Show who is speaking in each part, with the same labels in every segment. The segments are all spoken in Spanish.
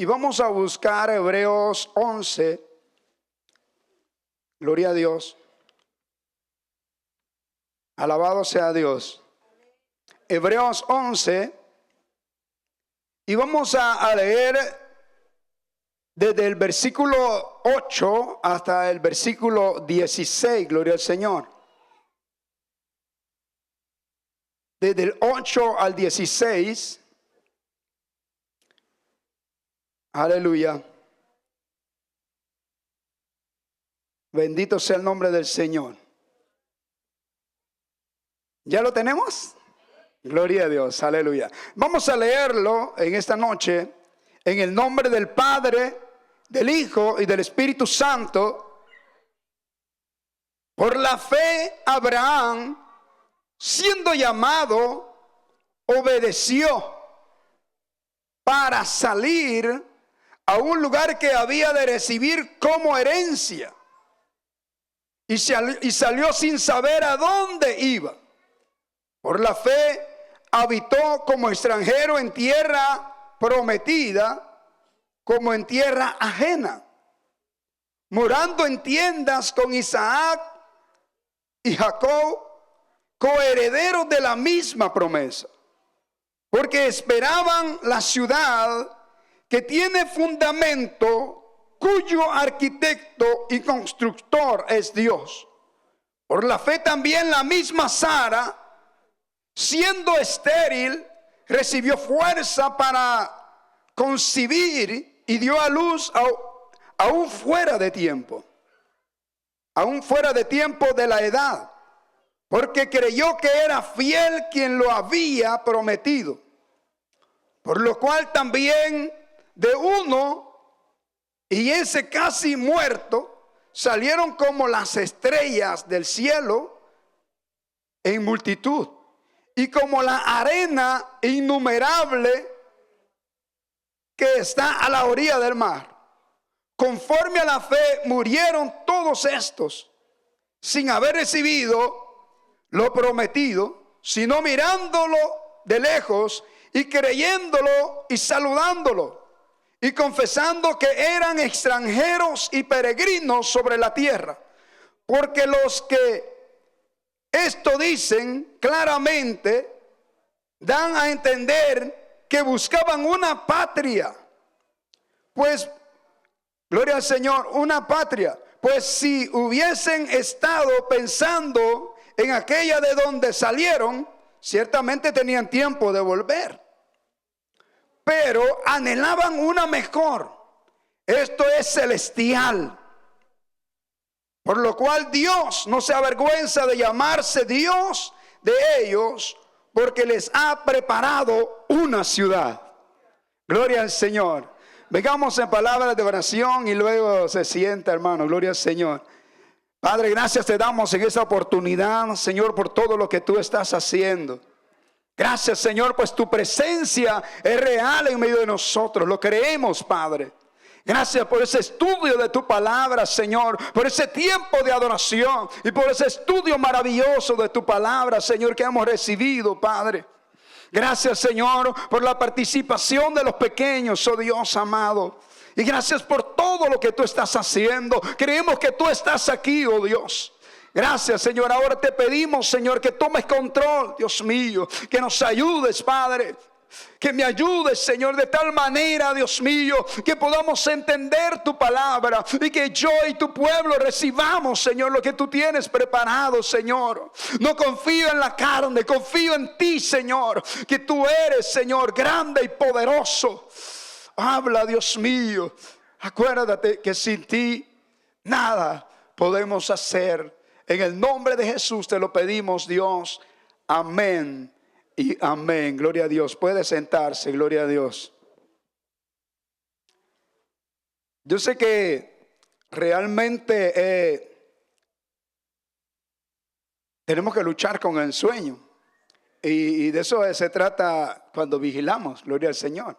Speaker 1: Y vamos a buscar Hebreos 11. Gloria a Dios. Alabado sea Dios. Hebreos 11. Y vamos a leer desde el versículo 8 hasta el versículo 16. Gloria al Señor. Desde el 8 al 16. Aleluya. Bendito sea el nombre del Señor. ¿Ya lo tenemos? Gloria a Dios, aleluya. Vamos a leerlo en esta noche en el nombre del Padre, del Hijo y del Espíritu Santo. Por la fe, Abraham, siendo llamado, obedeció para salir a un lugar que había de recibir como herencia. Y salió sin saber a dónde iba. Por la fe habitó como extranjero en tierra prometida, como en tierra ajena, morando en tiendas con Isaac y Jacob, coherederos de la misma promesa, porque esperaban la ciudad que tiene fundamento, cuyo arquitecto y constructor es Dios. Por la fe también la misma Sara, siendo estéril, recibió fuerza para concebir y dio a luz aún fuera de tiempo de la edad, porque creyó que era fiel quien lo había prometido. Por lo cual también de uno, y ese casi muerto, salieron como las estrellas del cielo en multitud, y como la arena innumerable que está a la orilla del mar. Conforme a la fe murieron todos estos, sin haber recibido lo prometido, sino mirándolo de lejos y creyéndolo y saludándolo, y confesando que eran extranjeros y peregrinos sobre la tierra. Porque los que esto dicen claramente dan a entender que buscaban una patria. Pues, gloria al Señor, una patria. Pues si hubiesen estado pensando en aquella de donde salieron, ciertamente tenían tiempo de volver. Pero anhelaban una mejor. Esto es celestial. Por lo cual Dios no se avergüenza de llamarse Dios de ellos, porque les ha preparado una ciudad. Gloria al Señor. Vengamos en palabras de oración y luego se sienta, hermano. Gloria al Señor. Padre, gracias te damos en esta oportunidad, Señor, por todo lo que tú estás haciendo. Gracias, Señor, pues tu presencia es real en medio de nosotros. Lo creemos, Padre. Gracias por ese estudio de tu palabra, Señor, por ese tiempo de adoración y por ese estudio maravilloso de tu palabra, Señor, que hemos recibido, Padre. Gracias, Señor, por la participación de los pequeños, oh Dios amado. Y gracias por todo lo que tú estás haciendo. Creemos que tú estás aquí, oh Dios. Gracias, Señor. Ahora te pedimos, Señor, que tomes control, Dios mío, que nos ayudes, Padre. Que me ayudes, Señor, de tal manera, Dios mío, que podamos entender tu palabra y que yo y tu pueblo recibamos, Señor, lo que tú tienes preparado, Señor. No confío en la carne, confío en ti, Señor, que tú eres, Señor, grande y poderoso. Habla, Dios mío. Acuérdate que sin ti nada podemos hacer. En el nombre de Jesús te lo pedimos, Dios. Amén. Y amén, gloria a Dios. Puede sentarse, gloria a Dios. Yo sé que realmente tenemos que luchar con el sueño. Y de eso se trata cuando vigilamos, gloria al Señor.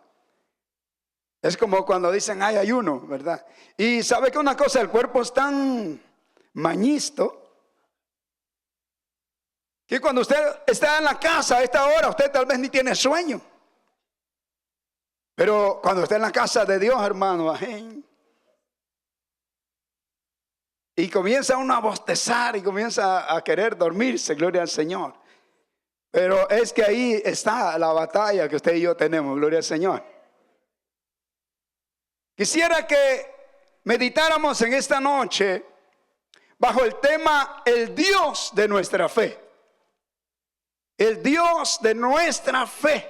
Speaker 1: Es como cuando dicen hay ayuno, ¿verdad? Y sabe que una cosa, el cuerpo es tan mañisto que cuando usted está en la casa a esta hora, usted tal vez ni tiene sueño. Pero cuando está en la casa de Dios, hermano, amén, y comienza uno a bostezar y comienza a querer dormirse, gloria al Señor. Pero es que ahí está la batalla que usted y yo tenemos, gloria al Señor. Quisiera que meditáramos en esta noche bajo el tema el Dios de nuestra fe. El Dios de nuestra fe.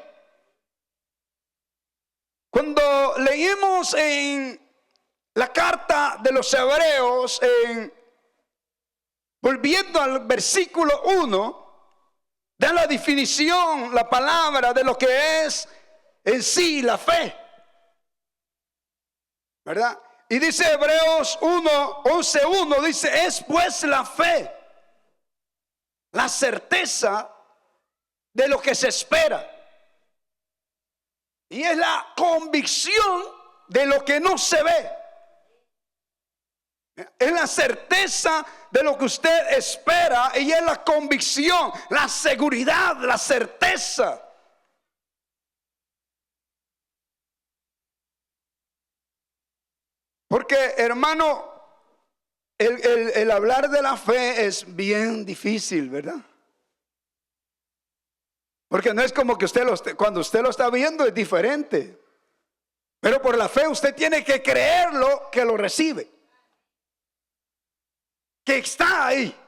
Speaker 1: Cuando leímos en la carta de los Hebreos, volviendo al versículo 1, da la definición, la palabra de lo que es en sí la fe, ¿verdad? Y dice Hebreos 11:1, dice, es pues la fe, la certeza de lo que se espera, y es la convicción de lo que no se ve. Es la certeza de lo que usted espera y es la convicción, la seguridad, la certeza. Porque, hermano, el hablar de la fe es bien difícil, ¿verdad? Porque no es como que cuando usted lo está viendo es diferente. Pero por la fe usted tiene que creerlo, que lo recibe, que está ahí.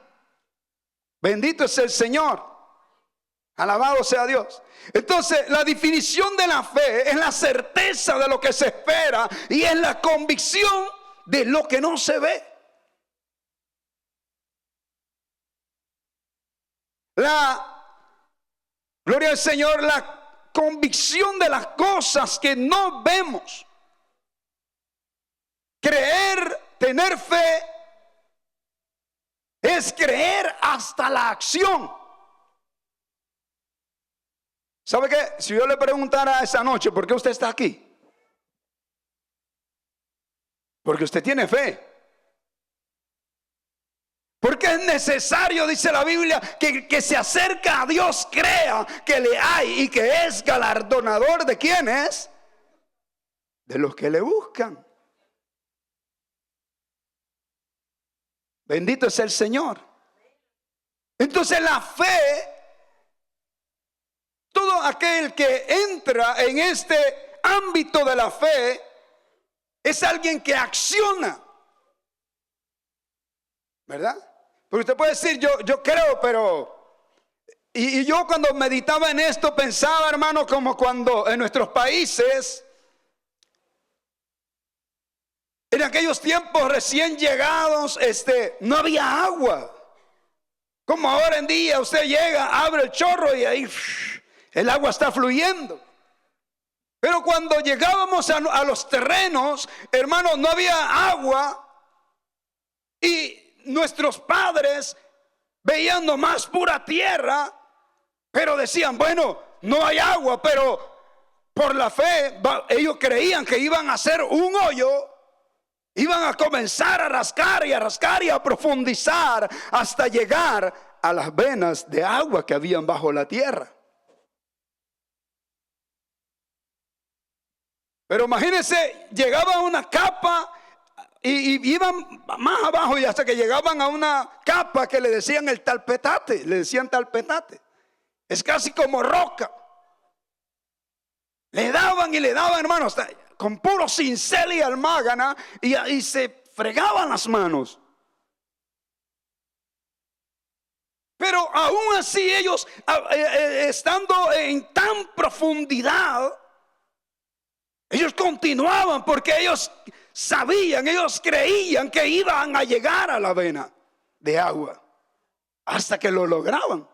Speaker 1: Bendito es el Señor. Alabado sea Dios. Entonces, la definición de la fe es la certeza de lo que se espera y es la convicción de lo que no se ve. Gloria al Señor, la convicción de las cosas que no vemos. Creer, tener fe, es creer hasta la acción. ¿Sabe qué? Si yo le preguntara esa noche, ¿por qué usted está aquí? Porque usted tiene fe. Porque es necesario, dice la Biblia, que se acerca a Dios, crea que le hay y que es galardonador de ¿quiénes? De los que le buscan. Bendito es el Señor. Entonces la fe, todo aquel que entra en este ámbito de la fe, es alguien que acciona, ¿verdad? Porque usted puede decir, yo creo, pero... Y yo cuando meditaba en esto pensaba, hermano, como cuando en nuestros países, en aquellos tiempos recién llegados, no había agua. Como ahora en día usted llega, abre el chorro y ahí el agua está fluyendo. Pero cuando llegábamos a los terrenos, hermanos, no había agua. Y nuestros padres veían nomás pura tierra, pero decían, bueno, no hay agua, pero por la fe ellos creían que iban a hacer un hoyo, iban a comenzar a rascar y a rascar y a profundizar hasta llegar a las venas de agua que habían bajo la tierra. Pero imagínense, llegaba a una capa y iban más abajo y hasta que llegaban a una capa que le decían el talpetate, le decían talpetate. Es casi como roca. Le daban y le daban, hermanos, con puro cincel y almágana y se fregaban las manos. Pero aún así ellos, estando en tan profundidad, ellos continuaban porque ellos sabían, ellos creían que iban a llegar a la vena de agua hasta que lo lograban.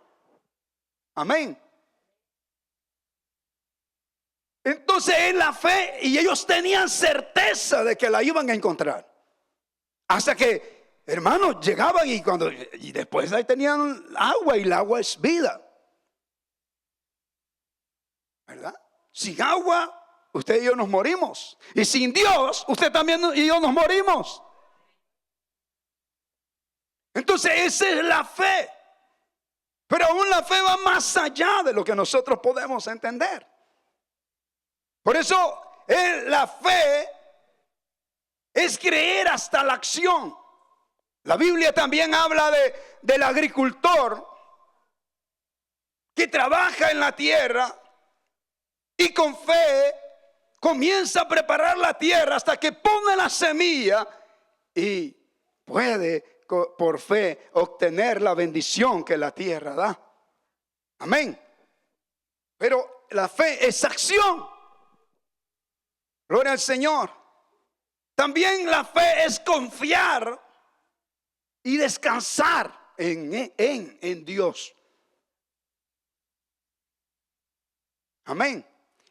Speaker 1: Amén. Entonces en la fe, y ellos tenían certeza de que la iban a encontrar. Hasta que, hermanos, llegaban y después ahí tenían agua, y el agua es vida, ¿verdad? Sin agua usted y yo nos morimos. Y sin Dios, usted también y yo nos morimos. Entonces esa es la fe. Pero aún la fe va más allá de lo que nosotros podemos entender. Por eso la fe es creer hasta la acción. La Biblia también habla del agricultor que trabaja en la tierra y con fe comienza a preparar la tierra hasta que pone la semilla y puede por fe obtener la bendición que la tierra da. Amén. Pero la fe es acción. Gloria al Señor. También la fe es confiar y descansar en Dios. Amén.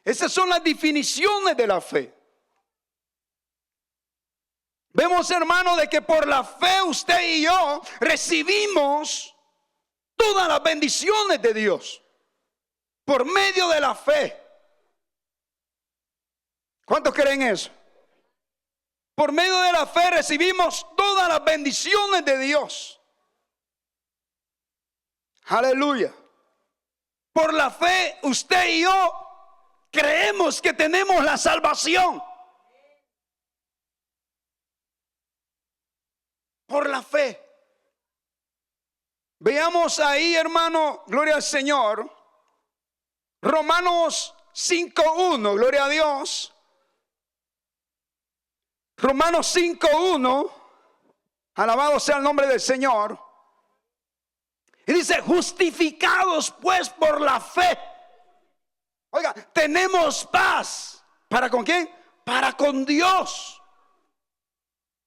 Speaker 1: Esas son las definiciones de la fe. Vemos, hermano, de que por la fe usted y yo recibimos todas las bendiciones de Dios. Por medio de la fe. ¿Cuántos creen eso? Por medio de la fe recibimos todas las bendiciones de Dios. Aleluya. Por la fe usted y yo creemos que tenemos la salvación. Por la fe. Veamos ahí, hermano, gloria al Señor. Romanos 5:1, gloria a Dios. Romanos 5:1, alabado sea el nombre del Señor. Y dice, justificados pues por la fe. Oiga, tenemos paz. ¿Para con quién? Para con Dios.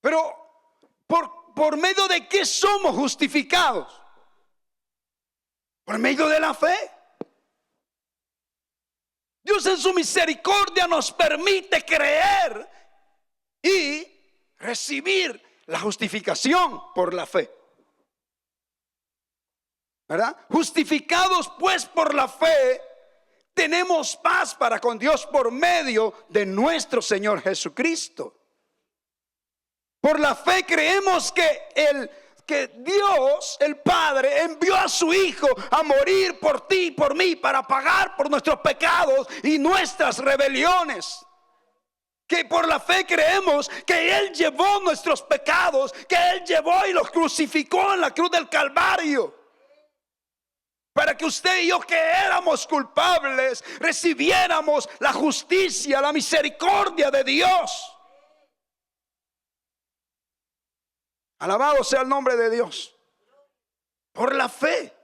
Speaker 1: Pero, ¿por medio de qué somos justificados? Por medio de la fe. Dios en su misericordia nos permite creer y recibir la justificación por la fe. ¿Verdad? Justificados pues por la fe, tenemos paz para con Dios por medio de nuestro Señor Jesucristo. Por la fe creemos que Dios, el Padre, envió a su Hijo a morir por ti y por mí para pagar por nuestros pecados y nuestras rebeliones. Que por la fe creemos que Él llevó nuestros pecados, que Él llevó y los crucificó en la cruz del Calvario. Para que usted y yo, que éramos culpables, recibiéramos la justicia, la misericordia de Dios. Alabado sea el nombre de Dios. Por la fe.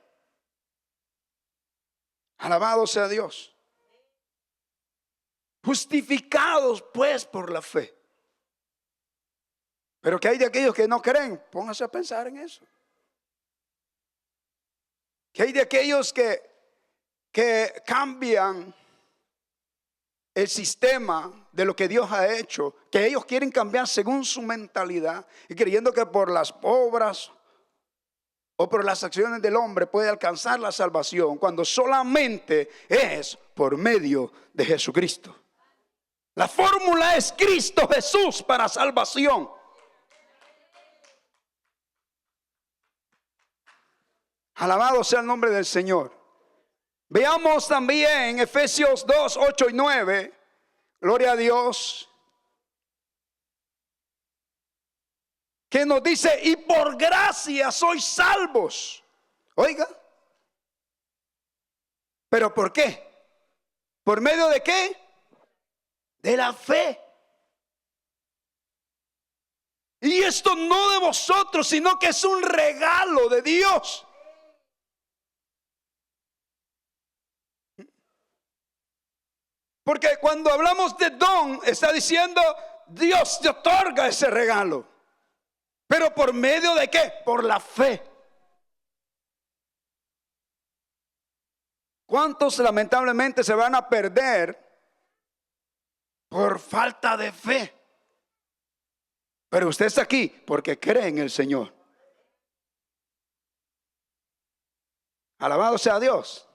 Speaker 1: Alabado sea Dios. Justificados pues por la fe. Pero que hay de aquellos que no creen. Póngase a pensar en eso. Que hay de aquellos que cambian el sistema de lo que Dios ha hecho, que ellos quieren cambiar según su mentalidad y creyendo que por las obras o por las acciones del hombre puede alcanzar la salvación, cuando solamente es por medio de Jesucristo. La fórmula es Cristo Jesús para salvación. Alabado sea el nombre del Señor. Veamos también Efesios 2, 8 y 9. Gloria a Dios. Que nos dice, y por gracia sois salvos. Oiga. ¿Pero por qué? ¿Por medio de qué? De la fe. Y esto no de vosotros, sino que es un regalo de Dios. Porque cuando hablamos de don, está diciendo, Dios te otorga ese regalo. ¿Pero por medio de qué? Por la fe. ¿Cuántos lamentablemente se van a perder por falta de fe? Pero usted está aquí porque cree en el Señor. Alabado sea Dios.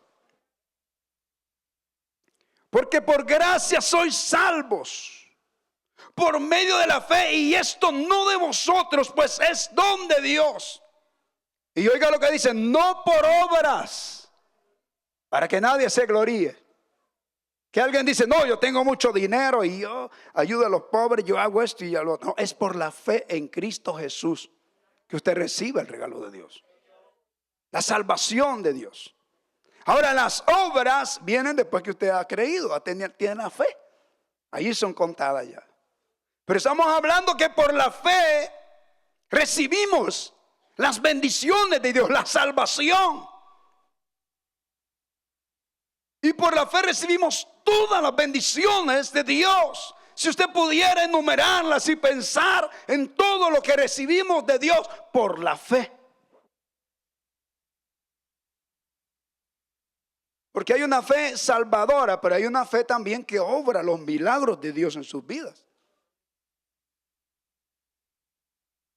Speaker 1: Porque por gracia sois salvos por medio de la fe, y esto no de vosotros, pues es don de Dios. Y oiga lo que dice, no por obras, para que nadie se gloríe. Que alguien dice, no, yo tengo mucho dinero y yo ayudo a los pobres, yo hago esto y ya lo otro. No, es por la fe en Cristo Jesús que usted recibe el regalo de Dios. La salvación de Dios. Ahora las obras vienen después que usted ha creído, tiene la fe. Ahí son contadas ya. Pero estamos hablando que por la fe recibimos las bendiciones de Dios, la salvación. Y por la fe recibimos todas las bendiciones de Dios. Si usted pudiera enumerarlas y pensar en todo lo que recibimos de Dios por la fe. Porque hay una fe salvadora, pero hay una fe también que obra los milagros de Dios en sus vidas.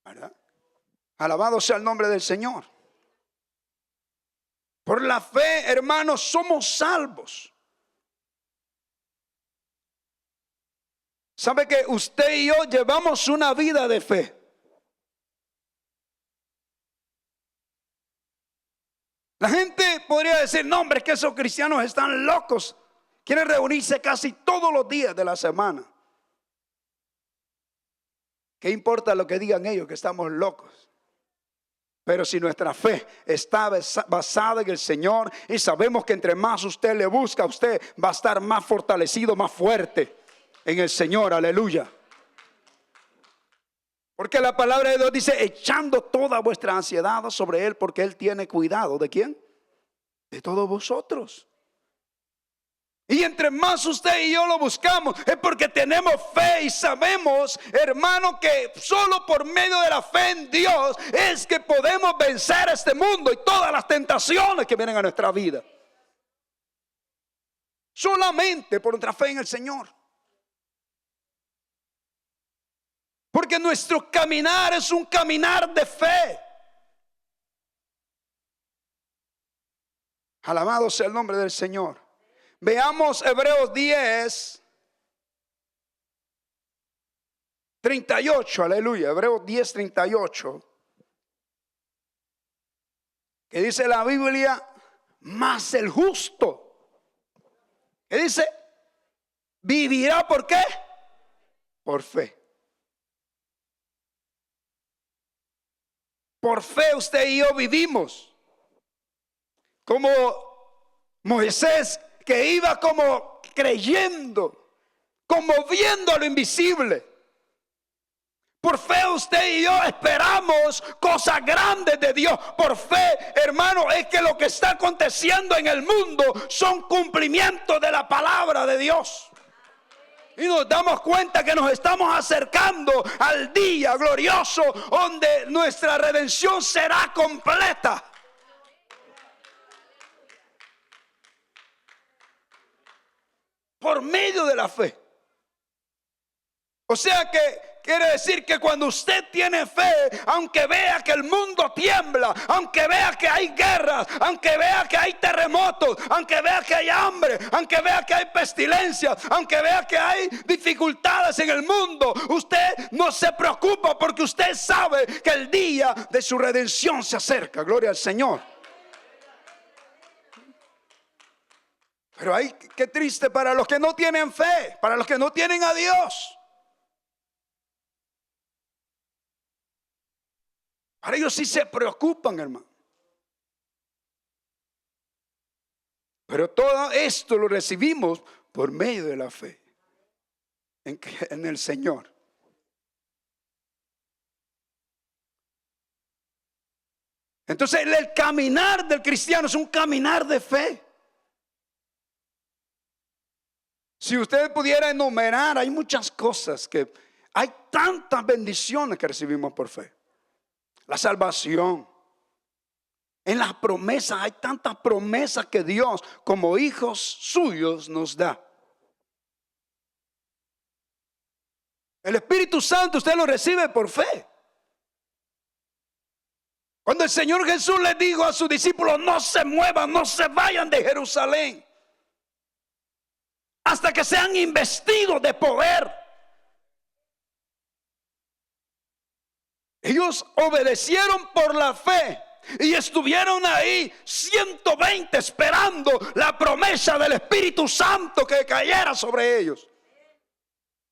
Speaker 1: ¿Verdad? Alabado sea el nombre del Señor. Por la fe, hermanos, somos salvos. ¿Sabe que usted y yo llevamos una vida de fe? La gente podría decir, no, hombre, es que esos cristianos están locos. Quieren reunirse casi todos los días de la semana. ¿Qué importa lo que digan ellos, que estamos locos? Pero si nuestra fe está basada en el Señor y sabemos que entre más usted le busca, usted va a estar más fortalecido, más fuerte en el Señor, aleluya. Porque la palabra de Dios dice, echando toda vuestra ansiedad sobre Él, porque Él tiene cuidado. ¿De quién? De todos vosotros. Y entre más usted y yo lo buscamos, es porque tenemos fe y sabemos, hermano, que solo por medio de la fe en Dios es que podemos vencer este mundo y todas las tentaciones que vienen a nuestra vida. Solamente por nuestra fe en el Señor. Porque nuestro caminar es un caminar de fe. Alabado sea el nombre del Señor. Veamos Hebreos 10, 38, aleluya. Hebreos 10, 38. Que dice la Biblia, mas el justo. ¿Qué dice? Vivirá, ¿por qué? Por fe. Por fe usted y yo vivimos. Como Moisés, que iba como creyendo, como viendo lo invisible. Por fe usted y yo esperamos cosas grandes de Dios. Por fe, hermano, es que lo que está aconteciendo en el mundo son cumplimientos de la palabra de Dios. Y nos damos cuenta que nos estamos acercando al día glorioso donde nuestra redención será completa. Por medio de la fe. O sea que quiere decir que cuando usted tiene fe, aunque vea que el mundo tiembla, aunque vea que hay guerras, aunque vea que hay terremotos, aunque vea que hay hambre, aunque vea que hay pestilencia, aunque vea que hay dificultades en el mundo, usted no se preocupa porque usted sabe que el día de su redención se acerca. Gloria al Señor. Pero ay, qué triste para los que no tienen fe, para los que no tienen a Dios. Para ellos sí se preocupan, hermano. Pero todo esto lo recibimos por medio de la fe en el Señor. Entonces el caminar del cristiano es un caminar de fe. Si usted pudiera enumerar, hay muchas cosas que hay tantas bendiciones que recibimos por fe. La salvación. En las promesas, hay tantas promesas que Dios como hijos suyos nos da. El Espíritu Santo usted lo recibe por fe. Cuando el Señor Jesús le dijo a sus discípulos, no se muevan, no se vayan de Jerusalén hasta que sean investidos de poder. Ellos obedecieron por la fe. Y estuvieron ahí 120 esperando la promesa del Espíritu Santo que cayera sobre ellos.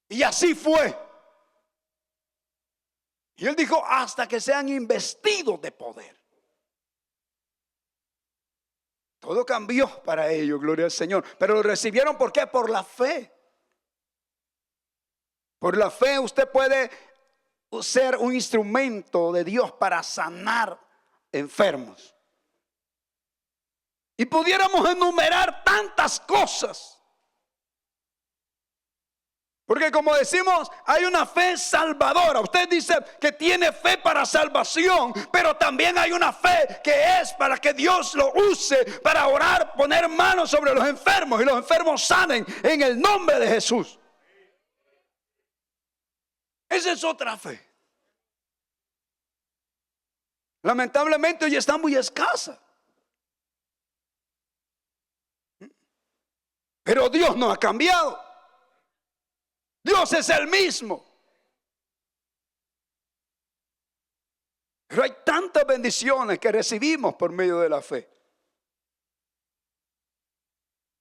Speaker 1: Y así fue. Y él dijo, hasta que sean investidos de poder. Todo cambió para ellos, gloria al Señor. Pero lo recibieron, ¿por qué? Por la fe. Por la fe usted puede ser un instrumento de Dios para sanar enfermos. Y pudiéramos enumerar tantas cosas. Porque como decimos, hay una fe salvadora. Usted dice que tiene fe para salvación, pero también hay una fe que es para que Dios lo use para orar, poner manos sobre los enfermos y los enfermos sanen en el nombre de Jesús. Esa es otra fe. Lamentablemente hoy está muy escasa. Pero Dios no ha cambiado. Dios es el mismo. Pero hay tantas bendiciones que recibimos por medio de la fe.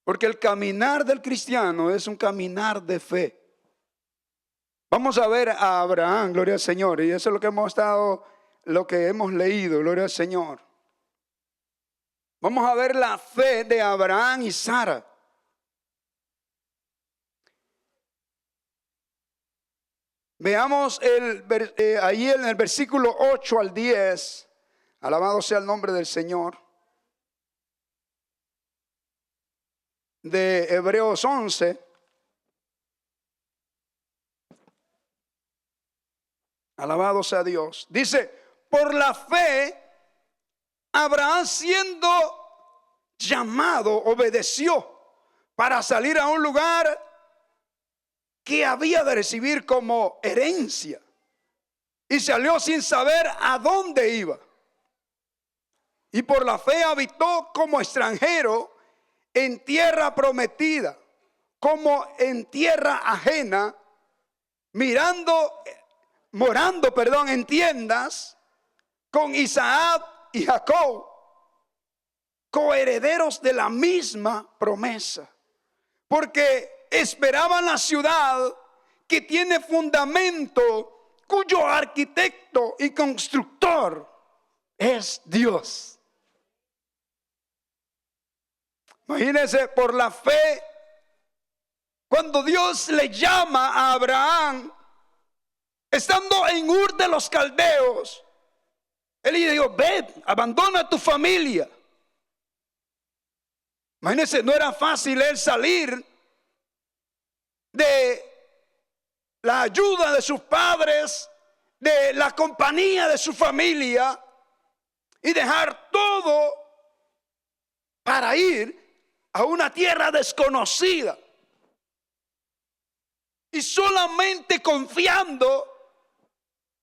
Speaker 1: Porque el caminar del cristiano es un caminar de fe. Vamos a ver a Abraham, gloria al Señor. Y eso es lo que hemos leído, gloria al Señor. Vamos a ver la fe de Abraham y Sara. Veamos ahí en el versículo 8 al 10. Alabado sea el nombre del Señor. De Hebreos 11. Alabado sea Dios. Dice, por la fe, Abraham siendo llamado, obedeció para salir a un lugar que había de recibir como herencia. Y salió sin saber a dónde iba. Y por la fe habitó como extranjero en tierra prometida, como en tierra ajena, morando en tiendas con Isaac y Jacob, coherederos de la misma promesa, porque esperaban la ciudad que tiene fundamento, cuyo arquitecto y constructor es Dios. Imagínense, por la fe, cuando Dios le llama a Abraham, estando en Ur de los Caldeos, él le dijo, ve, abandona tu familia. Imagínense, no era fácil él salir de la ayuda de sus padres, de la compañía de su familia, y dejar todo para ir a una tierra desconocida, y solamente confiando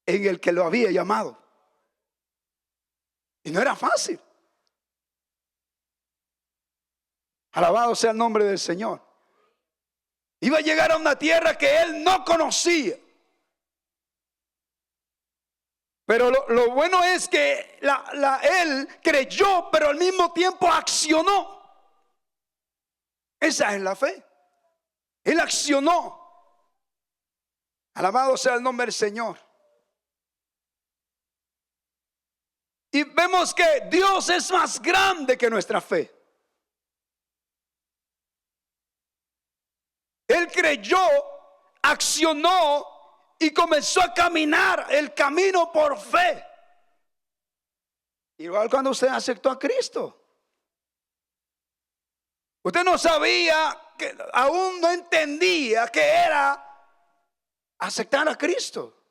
Speaker 1: en el que lo había llamado. Y no era fácil. Alabado sea el nombre del Señor. Iba a llegar a una tierra que él no conocía. Pero lo bueno es que él creyó, pero al mismo tiempo accionó. Esa es la fe. Él accionó. Alabado sea el nombre del Señor. Y vemos que Dios es más grande que nuestra fe. Él creyó, accionó y comenzó a caminar el camino por fe. Igual cuando usted aceptó a Cristo. Usted no sabía, que aún no entendía que era aceptar a Cristo.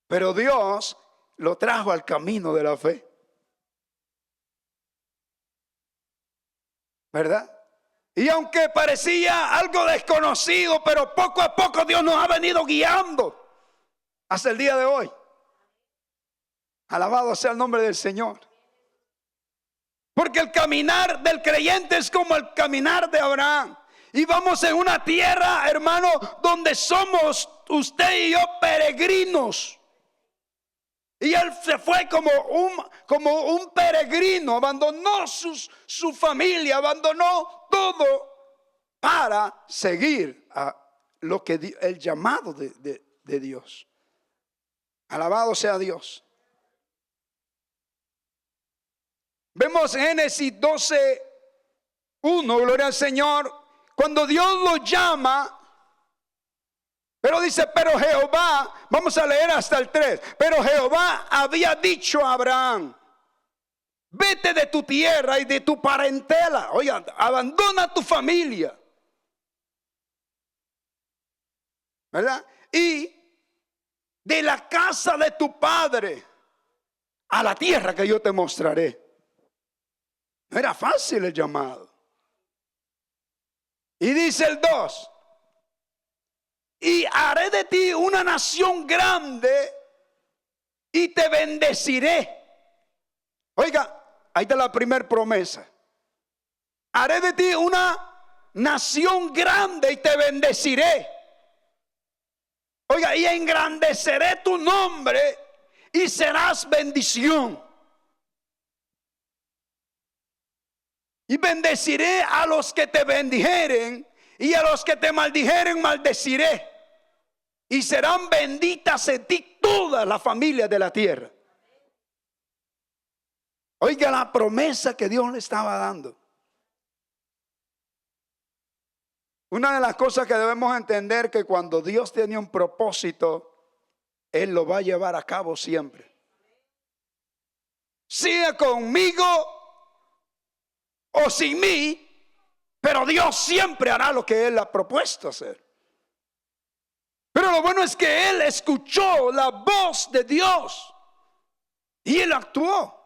Speaker 1: Pero Dios lo trajo al camino de la fe. ¿Verdad? Y aunque parecía algo desconocido, pero poco a poco Dios nos ha venido guiando hasta el día de hoy. Alabado sea el nombre del Señor. Porque el caminar del creyente es como el caminar de Abraham. Y vamos en una tierra, hermano, donde somos usted y yo peregrinos. Y él se fue como un peregrino, abandonó su familia, abandonó todo para seguir a lo que el llamado de Dios. Alabado sea Dios. Vemos en Génesis 12:1, gloria al Señor, cuando Dios lo llama. Pero dice, pero Jehová, vamos a leer hasta el 3. Pero Jehová había dicho a Abraham: vete de tu tierra y de tu parentela. Oiga, abandona tu familia, ¿verdad? Y de la casa de tu padre a la tierra que yo te mostraré. No era fácil el llamado. Y dice el 2: y haré de ti una nación grande y te bendeciré. Oiga, ahí está la primera promesa. Haré de ti una nación grande y te bendeciré. Oiga, y engrandeceré tu nombre y serás bendición. Y bendeciré a los que te bendijeren, y a los que te maldijeren maldeciré. Y serán benditas en ti todas las familias de la tierra. Oiga la promesa que Dios le estaba dando. Una de las cosas que debemos entender, que cuando Dios tiene un propósito, Él lo va a llevar a cabo siempre. Sea conmigo o sin mí, pero Dios siempre hará lo que Él ha propuesto hacer. Pero lo bueno es que Él escuchó la voz de Dios y Él actuó.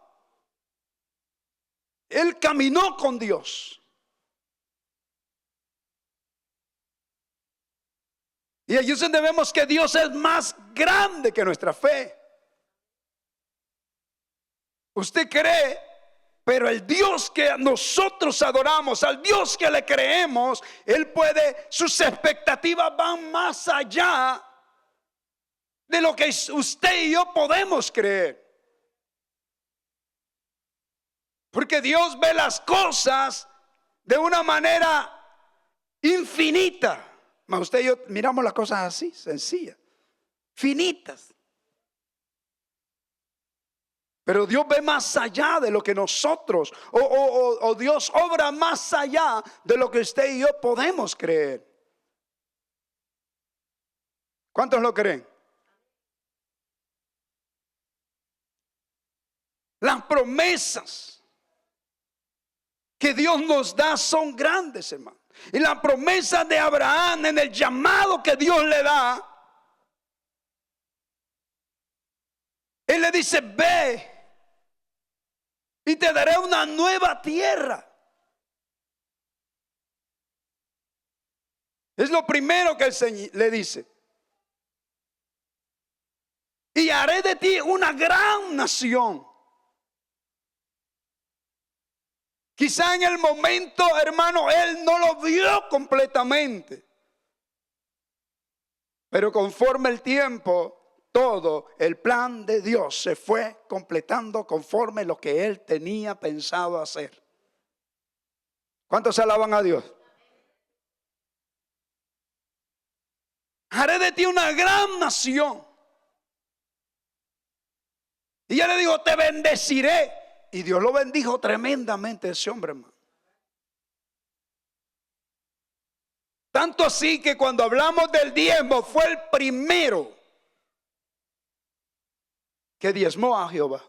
Speaker 1: Él caminó con Dios. Y allí es donde vemos que Dios es más grande que nuestra fe. Usted cree, pero el Dios que nosotros adoramos, al Dios que le creemos, Él puede, sus expectativas van más allá de lo que usted y yo podemos creer. Porque Dios ve las cosas de una manera infinita. Mas usted y yo miramos las cosas así, sencillas, finitas. Pero Dios ve más allá de lo que nosotros, o Dios obra más allá de lo que usted y yo podemos creer. ¿Cuántos lo creen? Las promesas que Dios nos da son grandes, hermano. Y la promesa de Abraham, en el llamado que Dios le da, Él le dice: ve y te daré una nueva tierra. Es lo primero que el Señor le dice. Y haré de ti una gran nación. Quizá en el momento, hermano, él no lo vio completamente. Pero conforme el tiempo, todo el plan de Dios se fue completando conforme lo que él tenía pensado hacer. ¿Cuántos alaban a Dios? Haré de ti una gran nación. Y ya le digo, te bendeciré. Y Dios lo bendijo tremendamente a ese hombre, hermano. Tanto así que cuando hablamos del diezmo, fue el primero que diezmó a Jehová.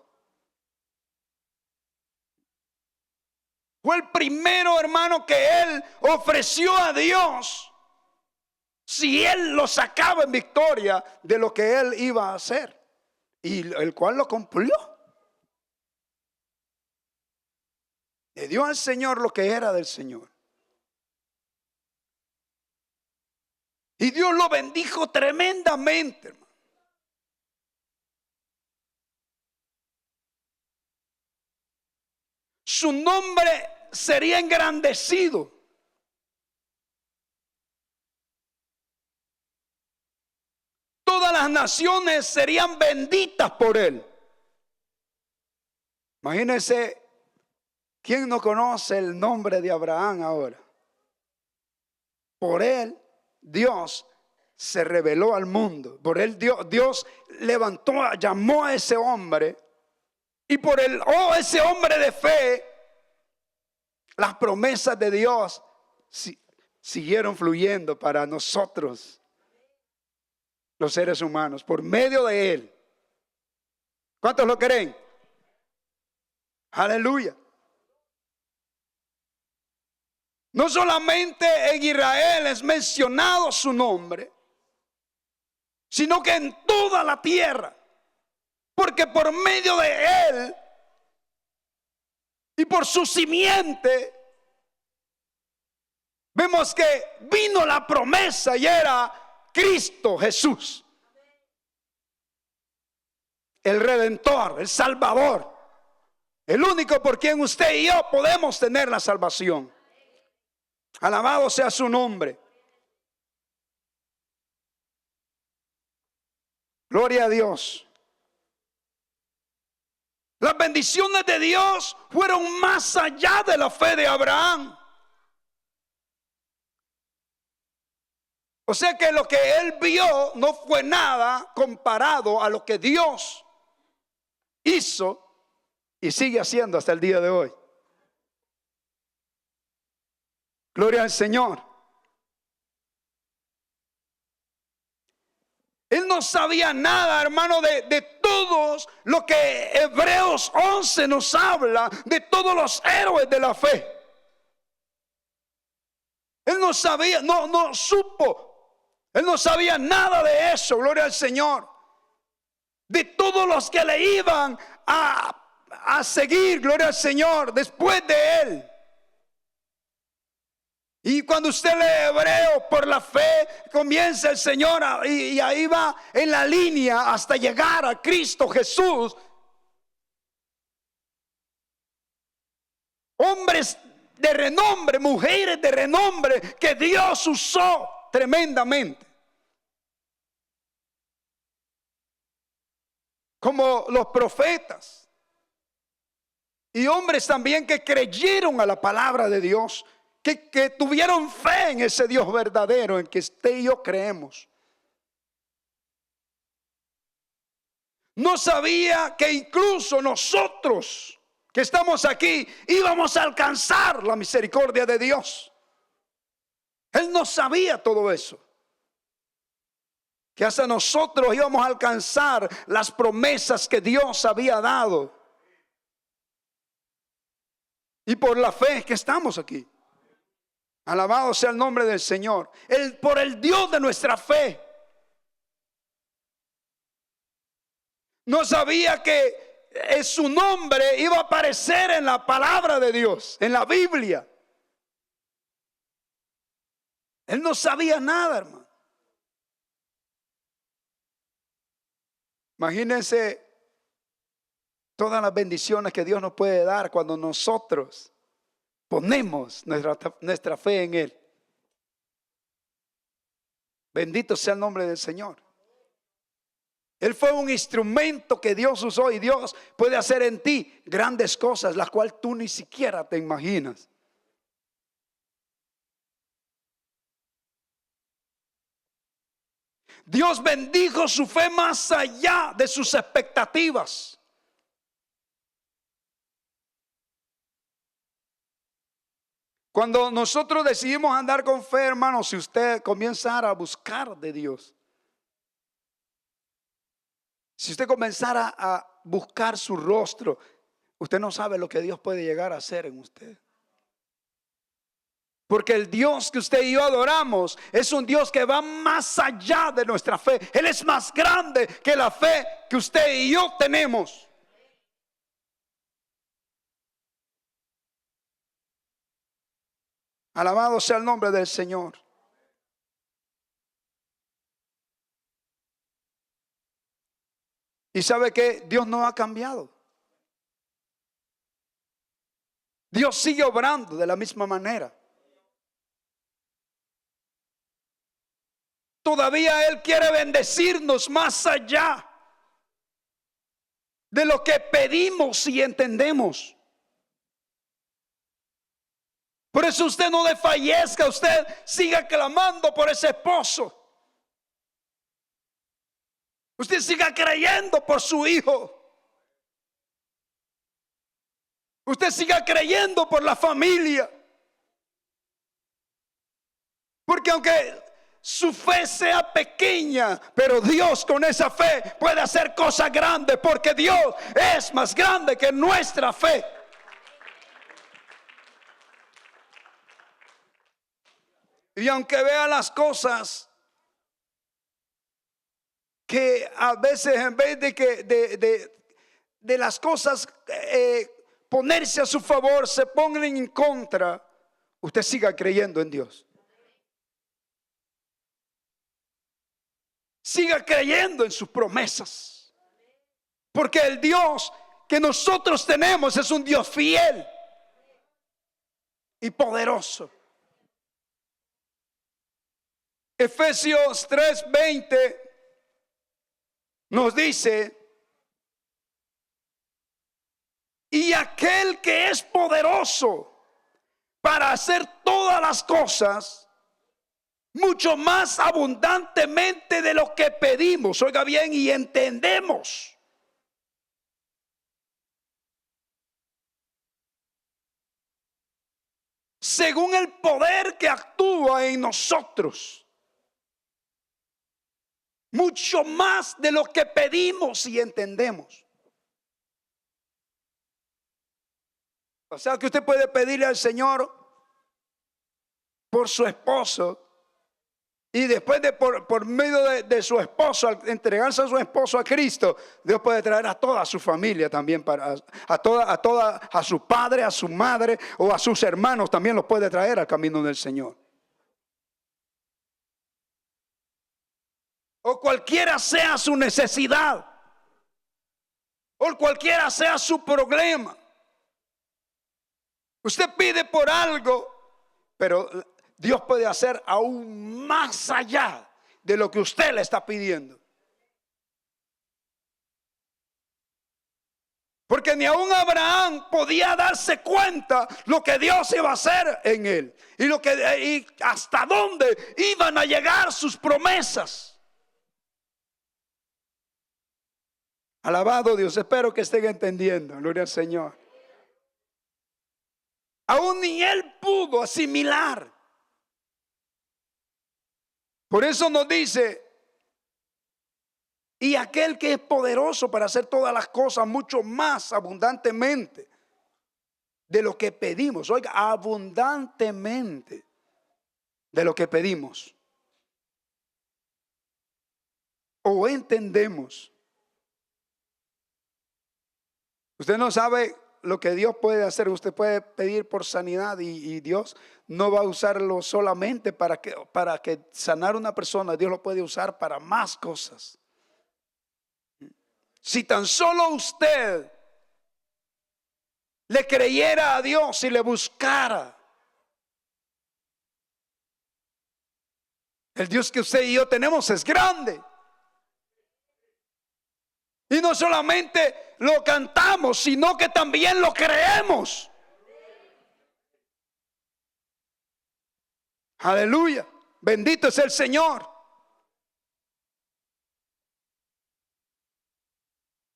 Speaker 1: Fue el primero, hermano, que él ofreció a Dios, si él lo sacaba en victoria de lo que él iba a hacer, y el cual lo cumplió. Le dio al Señor lo que era del Señor. Y Dios lo bendijo tremendamente, hermano. Su nombre sería engrandecido. Todas las naciones serían benditas por él. Imagínense, ¿quién no conoce el nombre de Abraham ahora? Por él, Dios se reveló al mundo. Por él, Dios levantó, llamó a ese hombre. Y por ese hombre de fe, las promesas de Dios siguieron fluyendo para nosotros, los seres humanos, por medio de él. ¿Cuántos lo creen? Aleluya. No solamente en Israel es mencionado su nombre, sino que en toda la tierra. Porque por medio de él y por su simiente, vemos que vino la promesa y era Cristo Jesús. El Redentor, el Salvador. El único por quien usted y yo podemos tener la salvación. Alabado sea su nombre. Gloria a Dios. Las bendiciones de Dios fueron más allá de la fe de Abraham. O sea que lo que él vio no fue nada comparado a lo que Dios hizo y sigue haciendo hasta el día de hoy. Gloria al Señor. Él no sabía nada, hermano, de todos lo que Hebreos 11 nos habla, de todos los héroes de la fe. Él no sabía, no supo. Él no sabía nada de eso, gloria al Señor. De todos los que le iban a seguir, gloria al Señor, después de él. Y cuando usted lee Hebreo, por la fe comienza el Señor y ahí va en la línea hasta llegar a Cristo Jesús. Hombres de renombre, mujeres de renombre que Dios usó tremendamente. Como los profetas. Y hombres también que creyeron a la palabra de Dios. Que tuvieron fe en ese Dios verdadero en que usted y yo creemos. No sabía que incluso nosotros que estamos aquí íbamos a alcanzar la misericordia de Dios. Él no sabía todo eso. Que hasta nosotros íbamos a alcanzar las promesas que Dios había dado. Y por la fe que estamos aquí. Alabado sea el nombre del Señor. Por el Dios de nuestra fe. No sabía que su nombre iba a aparecer en la palabra de Dios, en la Biblia. Él no sabía nada, hermano. Imagínense todas las bendiciones que Dios nos puede dar cuando nosotros ponemos nuestra fe en Él. Bendito sea el nombre del Señor. Él fue un instrumento que Dios usó y Dios puede hacer en ti grandes cosas, las cuales tú ni siquiera te imaginas. Dios bendijo su fe más allá de sus expectativas. Cuando nosotros decidimos andar con fe, hermano, si usted comenzara a buscar de Dios, si usted comenzara a buscar su rostro, usted no sabe lo que Dios puede llegar a hacer en usted. Porque el Dios que usted y yo adoramos es un Dios que va más allá de nuestra fe. Él es más grande que la fe que usted y yo tenemos. Alabado sea el nombre del Señor. Y sabe que Dios no ha cambiado. Dios sigue obrando de la misma manera. Todavía Él quiere bendecirnos más allá de lo que pedimos y entendemos. Por eso usted no desfallezca, usted siga clamando por ese esposo. Usted siga creyendo por su hijo. Usted siga creyendo por la familia. Porque aunque su fe sea pequeña, pero Dios con esa fe puede hacer cosas grandes, porque Dios es más grande que nuestra fe. Y aunque vea las cosas que a veces en vez de que de las cosas ponerse a su favor se pongan en contra, usted siga creyendo en Dios. Siga creyendo en sus promesas. Porque el Dios que nosotros tenemos es un Dios fiel y poderoso. Efesios 3:20 nos dice: y aquel que es poderoso para hacer todas las cosas mucho más abundantemente de lo que pedimos, oiga bien, y entendemos. Según el poder que actúa en nosotros. Mucho más de lo que pedimos y entendemos. O sea que usted puede pedirle al Señor por su esposo. Y después por medio de su esposo, al entregarse a su esposo a Cristo, Dios puede traer a toda su familia también, a su padre, a su madre o a sus hermanos, también los puede traer al camino del Señor. O cualquiera sea su necesidad, o cualquiera sea su problema. Usted pide por algo, pero Dios puede hacer aún más allá de lo que usted le está pidiendo. Porque ni aún Abraham podía darse cuenta lo que Dios iba a hacer en él y hasta dónde iban a llegar sus promesas. Alabado Dios, espero que estén entendiendo. Gloria al Señor. Aún ni él pudo asimilar. Por eso nos dice: y aquel que es poderoso para hacer todas las cosas mucho más abundantemente de lo que pedimos. Oiga, abundantemente de lo que pedimos o entendemos. Usted no sabe lo que Dios puede hacer. Usted puede pedir por sanidad y Dios no va a usarlo solamente para que sanar una persona. Dios lo puede usar para más cosas. Si tan solo usted le creyera a Dios y le buscara, el Dios que usted y yo tenemos es grande. Y no solamente lo cantamos, sino que también lo creemos. Aleluya. Bendito es el Señor.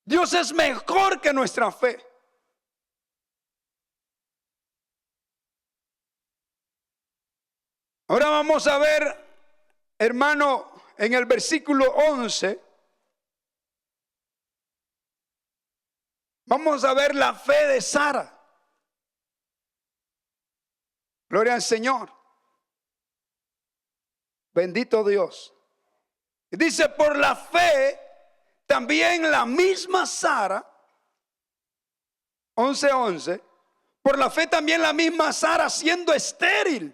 Speaker 1: Dios es mejor que nuestra fe. Ahora vamos a ver, hermano, en el versículo 11. Vamos a ver la fe de Sara. Gloria al Señor. Bendito Dios. Dice: por la fe también la misma Sara, 11:11, por la fe también la misma Sara, siendo estéril,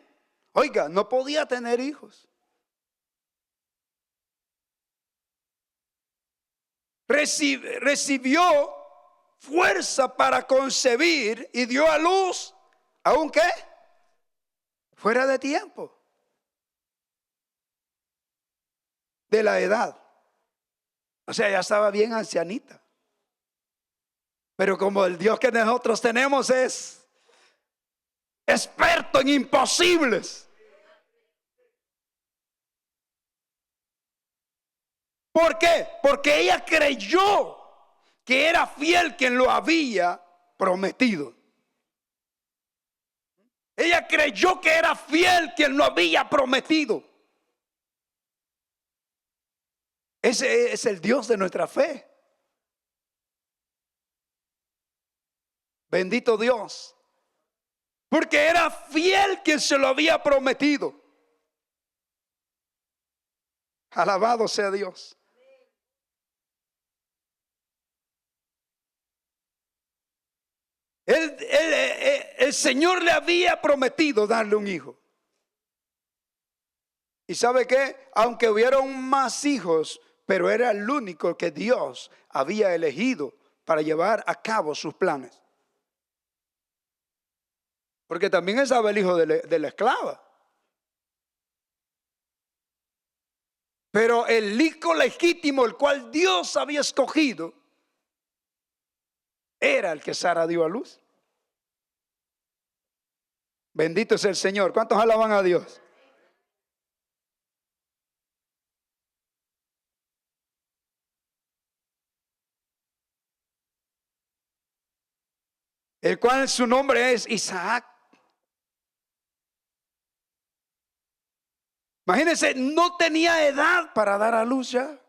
Speaker 1: oiga, no podía tener hijos, recibió fuerza para concebir y dio a luz, aunque fuera de tiempo, de la edad. O sea, ya estaba bien ancianita. Pero como el Dios que nosotros tenemos es experto en imposibles. ¿Por qué? Porque ella creyó que era fiel quien lo había prometido. Ella creyó que era fiel quien lo había prometido. Ese es el Dios de nuestra fe. Bendito Dios. Porque era fiel quien se lo había prometido. Alabado sea Dios. El Señor le había prometido darle un hijo. ¿Y sabe qué? Aunque hubieron más hijos, pero era el único que Dios había elegido para llevar a cabo sus planes. Porque también estaba el hijo de la esclava. Pero el hijo legítimo, el cual Dios había escogido, era el que Sara dio a luz. Bendito es el Señor. ¿Cuántos alaban a Dios? El cual su nombre es Isaac. Imagínense, no tenía edad para dar a luz ya.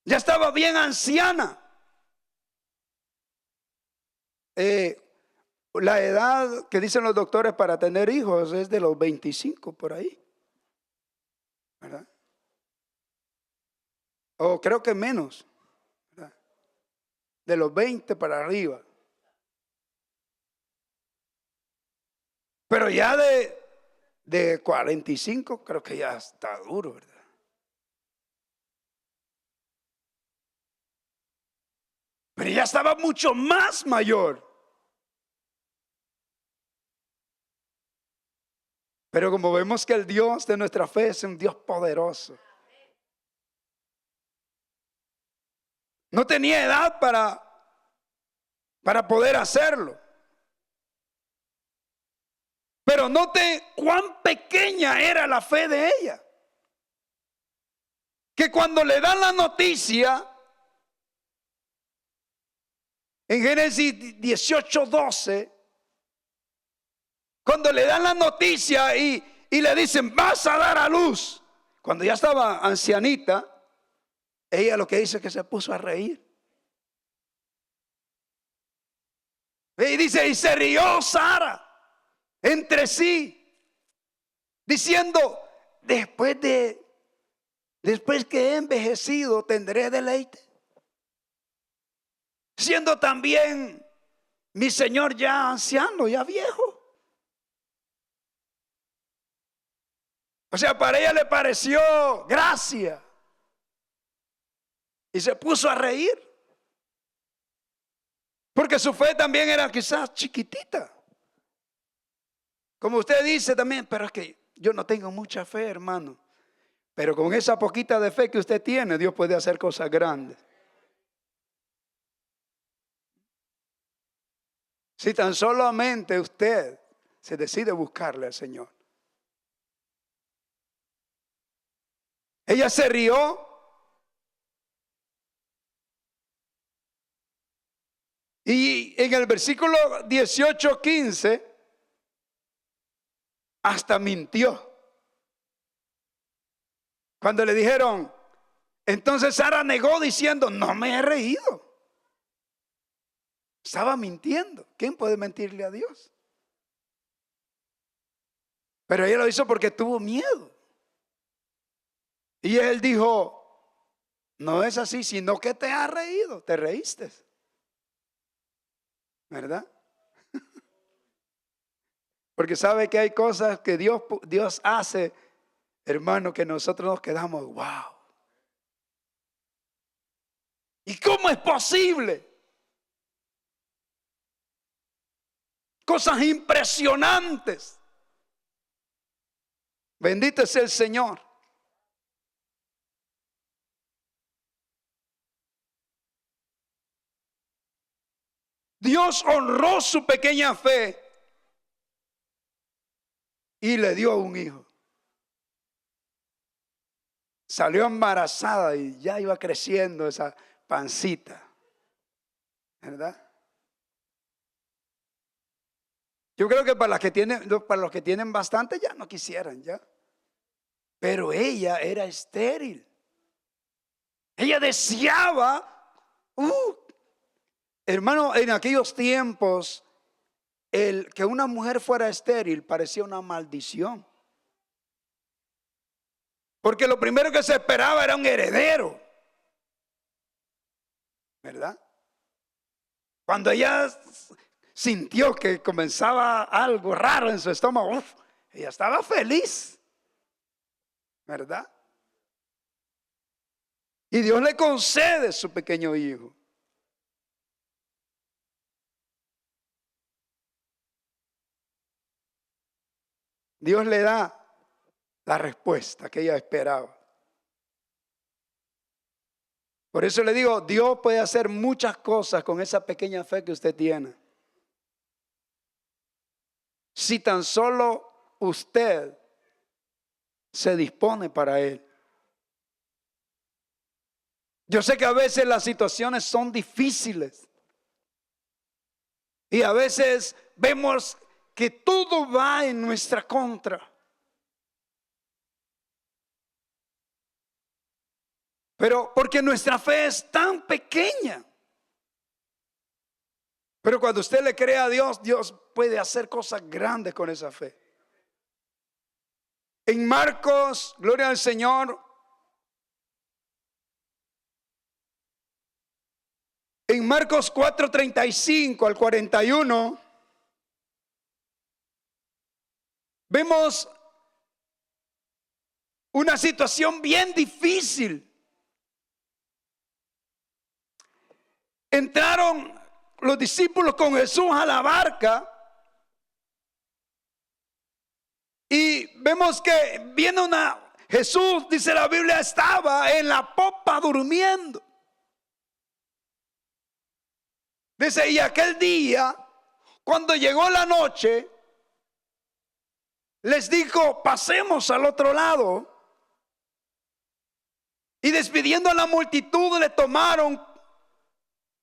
Speaker 1: Ya estaba bien anciana. La edad que dicen los doctores para tener hijos es de los 25 por ahí, ¿verdad? O creo que menos, ¿verdad? De los 20 para arriba. Pero ya de 45 creo que ya está duro, ¿verdad? Pero ya estaba mucho más mayor. Pero como vemos que el Dios de nuestra fe es un Dios poderoso. No tenía edad para poder hacerlo. Pero note cuán pequeña era la fe de ella. Que cuando le dan la noticia, en Génesis 18:12, cuando le dan la noticia y le dicen, vas a dar a luz. Cuando ya estaba ancianita, ella lo que dice es que se puso a reír. Y dice, y se rió Sara entre sí, diciendo, después que he envejecido tendré deleite, siendo también mi Señor ya anciano, ya viejo. O sea, para ella le pareció gracia y se puso a reír, porque su fe también era quizás chiquitita. Como usted dice también, pero es que yo no tengo mucha fe, hermano. Pero con esa poquita de fe que usted tiene, Dios puede hacer cosas grandes. Si tan solamente usted se decide buscarle al Señor. Ella se rió. Y en el versículo 18:15 hasta mintió. Cuando le dijeron, entonces Sara negó diciendo, no me he reído. Estaba mintiendo. ¿Quién puede mentirle a Dios? Pero ella lo hizo porque tuvo miedo. Y él dijo, no es así, sino que te has reído, te reíste. ¿Verdad? Porque sabe que hay cosas que Dios hace, hermano, que nosotros nos quedamos, wow. ¿Y cómo es posible? Cosas impresionantes. Bendito es el Señor. Dios honró su pequeña fe y le dio un hijo. Salió embarazada y ya iba creciendo esa pancita, ¿verdad? Yo creo que para los que tienen bastante ya no quisieran ya. Pero ella era estéril. Ella deseaba, hermano, en aquellos tiempos, el que una mujer fuera estéril parecía una maldición. Porque lo primero que se esperaba era un heredero, ¿verdad? Cuando ella sintió que comenzaba algo raro en su estómago, ella estaba feliz, ¿verdad? Y Dios le concede su pequeño hijo. Dios le da la respuesta que ella esperaba. Por eso le digo, Dios puede hacer muchas cosas con esa pequeña fe que usted tiene. Si tan solo usted se dispone para Él. Yo sé que a veces las situaciones son difíciles. Y a veces vemos que todo va en nuestra contra. Pero porque nuestra fe es tan pequeña. Pero cuando usted le cree a Dios, Dios puede hacer cosas grandes con esa fe. En Marcos, gloria al Señor. En Marcos 4:35 al 41, vemos una situación bien difícil. Entraron los discípulos con Jesús a la barca y vemos que viene Jesús, dice la Biblia, estaba en la popa durmiendo. Dice, y aquel día, cuando llegó la noche, les dijo, pasemos al otro lado. Y despidiendo a la multitud, le tomaron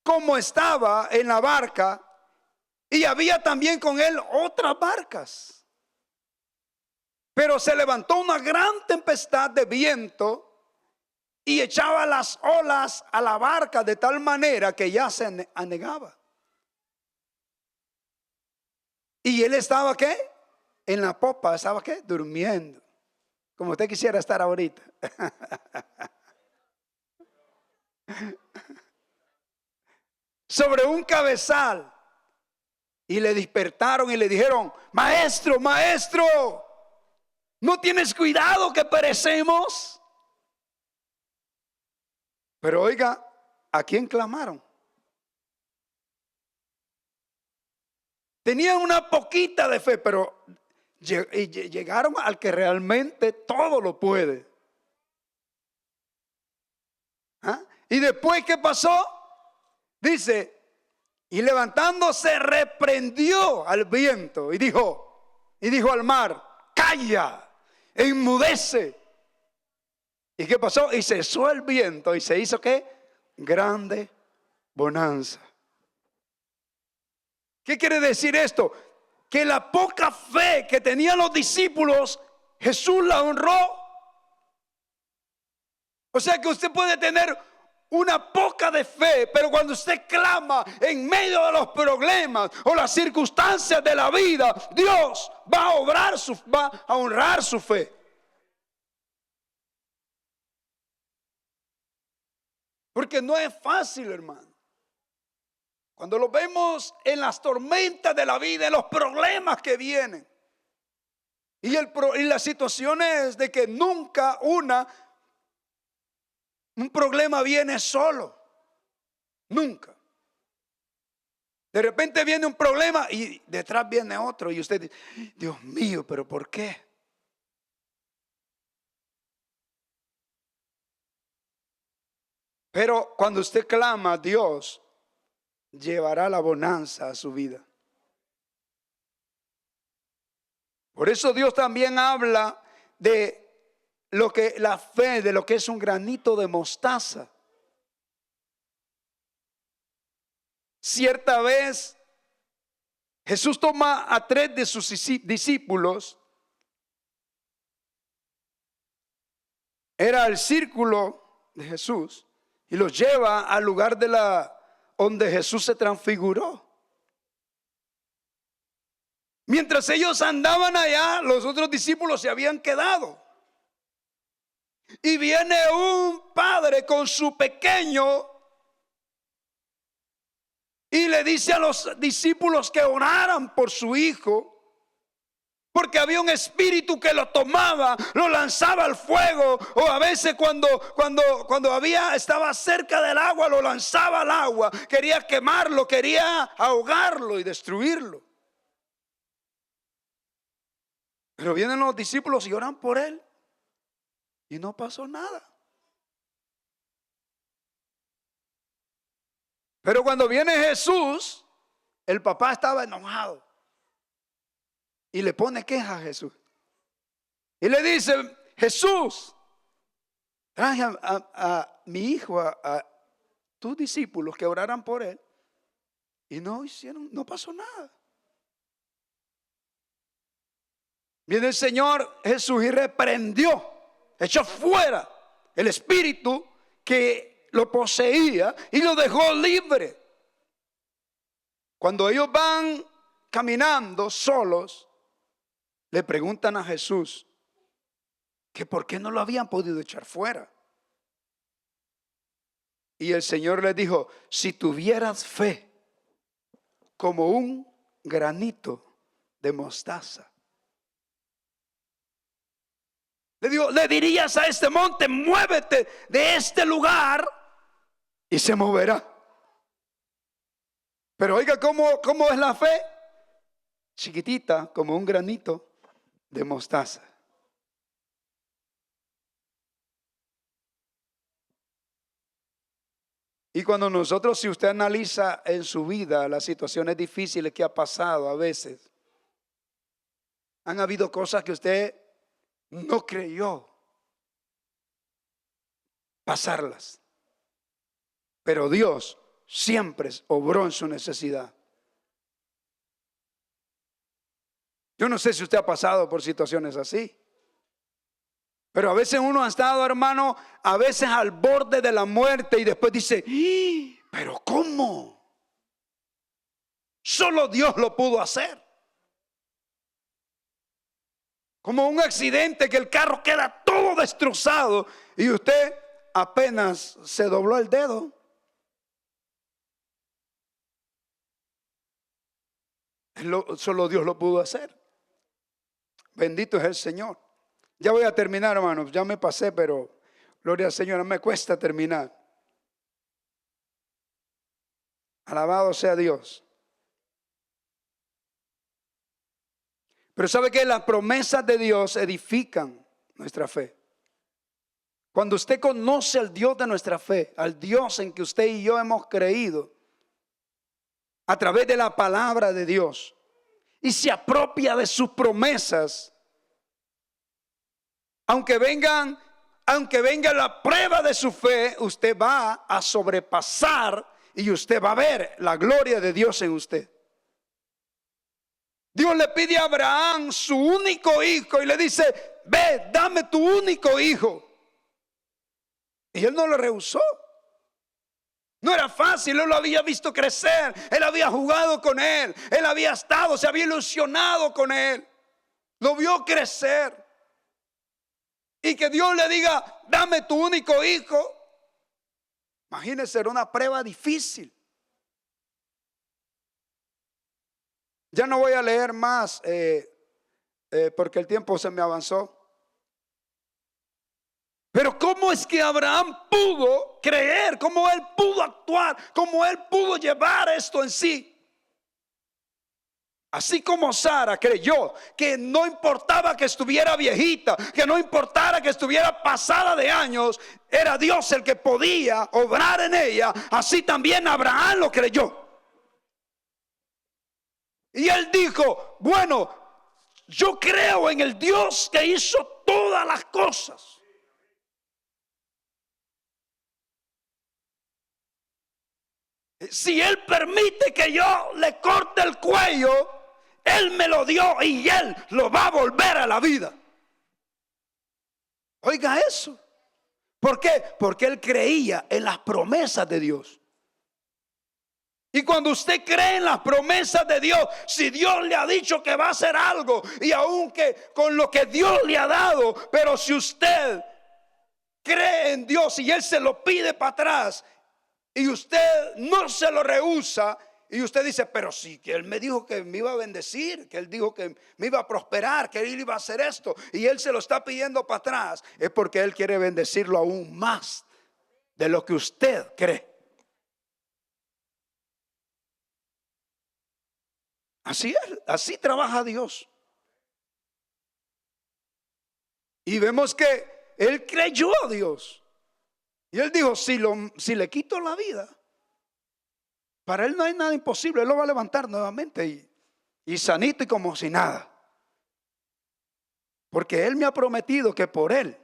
Speaker 1: como estaba en la barca, y había también con él otras barcas. Pero se levantó una gran tempestad de viento y echaba las olas a la barca de tal manera que ya se anegaba. Y él estaba ¿qué? En la popa, estaba ¿qué? Durmiendo. Como usted quisiera estar ahorita. Sobre un cabezal. Y le despertaron y le dijeron, maestro, maestro, ¿no tienes cuidado que perecemos? Pero oiga, ¿a quién clamaron? Tenían una poquita de fe, pero llegaron al que realmente todo lo puede. ¿Ah? Y después, ¿qué pasó? Dice, y levantándose reprendió al viento y dijo al mar, calla, enmudece. ¿Y qué pasó? Y cesó el viento y se hizo ¿qué? Grande bonanza. ¿Qué quiere decir esto? Que la poca fe que tenían los discípulos, Jesús la honró. O sea que usted puede tener una poca de fe, pero cuando usted clama en medio de los problemas o las circunstancias de la vida, Dios va a honrar su fe. Porque no es fácil, hermano. Cuando lo vemos en las tormentas de la vida, en los problemas que vienen. Y las situaciones de que nunca un problema viene solo. Nunca. De repente viene un problema y detrás viene otro. Y usted dice, Dios mío, ¿pero por qué? Pero cuando usted clama a Dios, llevará la bonanza a su vida. Por eso Dios también habla de lo que la fe, de lo que es un granito de mostaza. Cierta vez Jesús toma a 3 de sus discípulos. Era el círculo de Jesús y los lleva al lugar donde Jesús se transfiguró. Mientras ellos andaban allá, los otros discípulos se habían quedado. Y viene un padre con su pequeño y le dice a los discípulos que oraran por su hijo, porque había un espíritu que lo tomaba, lo lanzaba al fuego, o a veces cuando estaba cerca del agua, lo lanzaba al agua, quería quemarlo, quería ahogarlo y destruirlo. Pero vienen los discípulos y oran por él y no pasó nada. Pero cuando viene Jesús, el papá estaba enojado y le pone queja a Jesús. Y le dice: Jesús, traje a mi hijo, a tus discípulos que oraran por él y no pasó nada. Viene el Señor Jesús y reprendió, echó fuera el espíritu que lo poseía y lo dejó libre. Cuando ellos van caminando solos, le preguntan a Jesús que por qué no lo habían podido echar fuera. Y el Señor les dijo: si tuvieras fe como un granito de mostaza, le dirías a este monte: muévete de este lugar, y se moverá. Pero oiga cómo es la fe, chiquitita como un granito de mostaza. Y cuando nosotros, si usted analiza en su vida las situaciones difíciles que ha pasado, a veces han habido cosas que usted no creyó pasarlas, pero Dios siempre obró en su necesidad. Yo no sé si usted ha pasado por situaciones así, pero a veces uno ha estado, hermano, a veces al borde de la muerte y después dice: pero ¿cómo? Solo Dios lo pudo hacer. Como un accidente que el carro queda todo destrozado y usted apenas se dobló el dedo. Solo Dios lo pudo hacer. Bendito es el Señor. Ya voy a terminar, hermanos. Ya me pasé, pero gloria al Señor, no me cuesta terminar. Alabado sea Dios. Pero ¿sabe qué? Las promesas de Dios edifican nuestra fe. Cuando usted conoce al Dios de nuestra fe, al Dios en que usted y yo hemos creído a través de la palabra de Dios, y se apropia de sus promesas, aunque venga la prueba de su fe, usted va a sobrepasar y usted va a ver la gloria de Dios en usted. Dios le pide a Abraham su único hijo y le dice: ve, dame tu único hijo. Y él no lo rehusó. No era fácil, él lo había visto crecer, él había jugado con él, él había estado, se había ilusionado con él, lo vio crecer. Y que Dios le diga: dame tu único hijo. Imagínense, era una prueba difícil. Ya no voy a leer más porque el tiempo se me avanzó. Pero ¿cómo es que Abraham pudo creer? ¿Cómo él pudo actuar? ¿Cómo él pudo llevar esto en sí? Así como Sara creyó que no importaba que estuviera viejita, que no importara que estuviera pasada de años, era Dios el que podía obrar en ella. Así también Abraham lo creyó. Y él dijo, bueno, yo creo en el Dios que hizo todas las cosas. Si Él permite que yo le corte el cuello, Él me lo dio y Él lo va a volver a la vida. Oiga eso. ¿Por qué? Porque él creía en las promesas de Dios. Y cuando usted cree en las promesas de Dios, si Dios le ha dicho que va a hacer algo, y aunque con lo que Dios le ha dado, pero si usted cree en Dios y Él se lo pide para atrás, y usted no se lo rehúsa, y usted dice, pero sí, que Él me dijo que me iba a bendecir, que Él dijo que me iba a prosperar, que Él iba a hacer esto, y Él se lo está pidiendo para atrás, es porque Él quiere bendecirlo aún más de lo que usted cree. Así es, así trabaja Dios. Y vemos que él creyó a Dios. Y él dijo, si le quito la vida, para él no hay nada imposible. Él lo va a levantar nuevamente y sanito y como si nada. Porque él me ha prometido que por él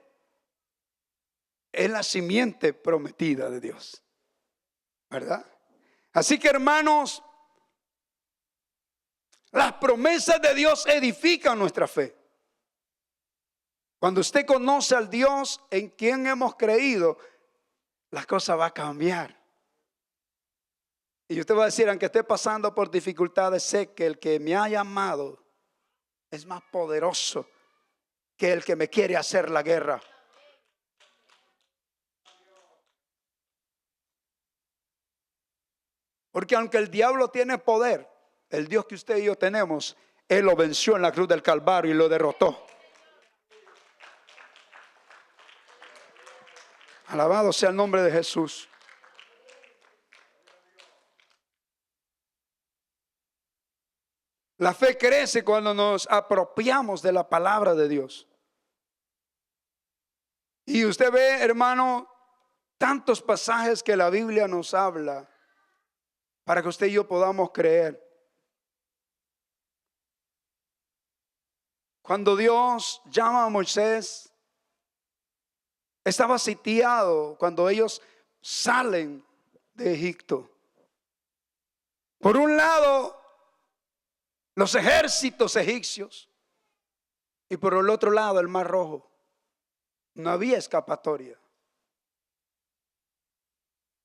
Speaker 1: es la simiente prometida de Dios. ¿Verdad? Así que, hermanos, las promesas de Dios edifican nuestra fe. Cuando usted conoce al Dios en quien hemos creído, la cosa va a cambiar. Y usted va a decir, aunque esté pasando por dificultades, sé que el que me ha llamado es más poderoso que el que me quiere hacer la guerra. Porque aunque el diablo tiene poder, el Dios que usted y yo tenemos, Él lo venció en la cruz del Calvario y lo derrotó. Alabado sea el nombre de Jesús. La fe crece cuando nos apropiamos de la palabra de Dios. Y usted ve, hermano, tantos pasajes que la Biblia nos habla para que usted y yo podamos creer. Cuando Dios llama a Moisés, estaba sitiado cuando ellos salen de Egipto. Por un lado, los ejércitos egipcios, y por el otro lado, el Mar Rojo. No había escapatoria.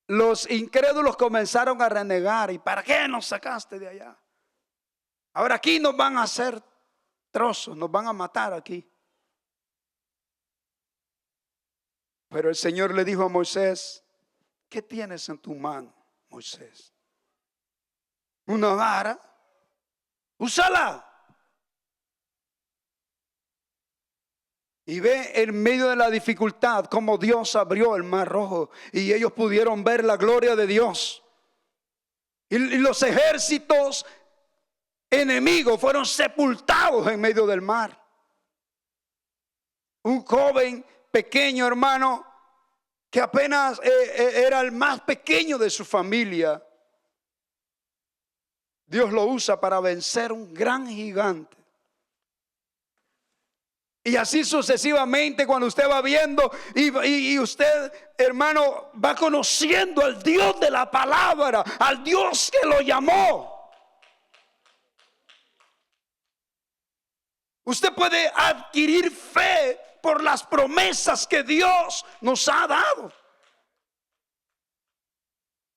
Speaker 1: Los incrédulos comenzaron a renegar. ¿Y para qué nos sacaste de allá? Ahora aquí nos van a hacer trozos, nos van a matar aquí. Pero el Señor le dijo a Moisés, ¿qué tienes en tu mano, Moisés? Una vara, úsala. Y ve en medio de la dificultad cómo Dios abrió el Mar Rojo y ellos pudieron ver la gloria de Dios. Y los ejércitos enemigos fueron sepultados en medio del mar. Un joven pequeño, hermano, que apenas era el más pequeño de su familia, Dios lo usa para vencer un gran gigante. Y así sucesivamente, cuando usted va viendo y usted, hermano, va conociendo al Dios de la palabra, al Dios que lo llamó. Usted puede adquirir fe por las promesas que Dios nos ha dado.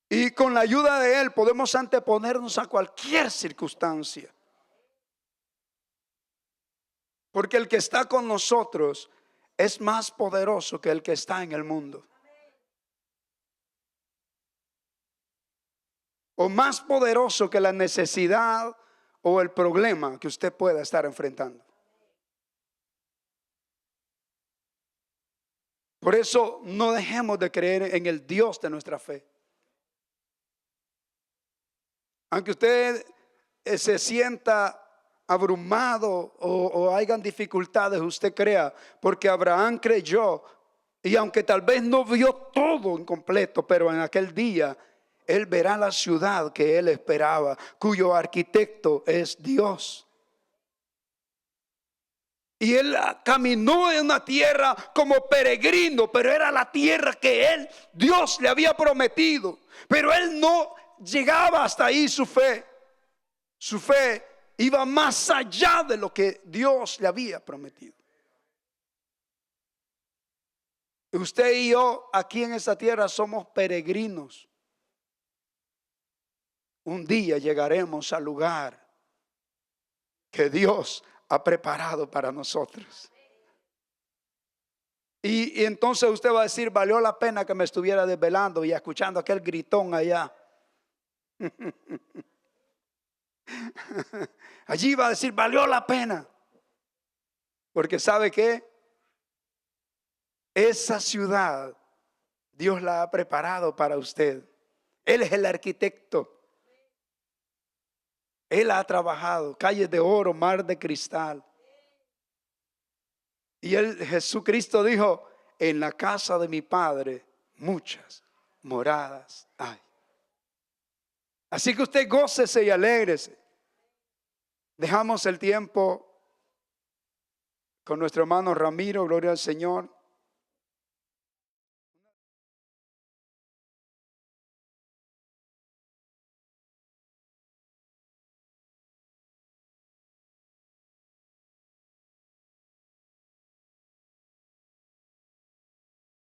Speaker 1: Y con la ayuda de Él podemos anteponernos a cualquier circunstancia. Porque el que está con nosotros es más poderoso que el que está en el mundo. O más poderoso que la necesidad o el problema que usted pueda estar enfrentando. Por eso no dejemos de creer en el Dios de nuestra fe. Aunque usted se sienta abrumado o hayan dificultades, usted crea, porque Abraham creyó, y aunque tal vez no vio todo en completo, pero en aquel día él verá la ciudad que él esperaba, cuyo arquitecto es Dios. Y él caminó en una tierra como peregrino, pero era la tierra que Dios le había prometido. Pero él no llegaba hasta ahí su fe. Su fe iba más allá de lo que Dios le había prometido. Usted y yo aquí en esta tierra somos peregrinos. Un día llegaremos al lugar que Dios ha preparado para nosotros. Y entonces usted va a decir, valió la pena que me estuviera desvelando y escuchando aquel gritón allá. Allí va a decir, valió la pena. Porque ¿sabe qué? Esa ciudad Dios la ha preparado para usted. Él es el arquitecto. Él ha trabajado calles de oro, mar de cristal. Y Jesucristo dijo, en la casa de mi Padre muchas moradas hay. Así que usted gócese y alégrese. Dejamos el tiempo con nuestro hermano Ramiro, gloria al Señor.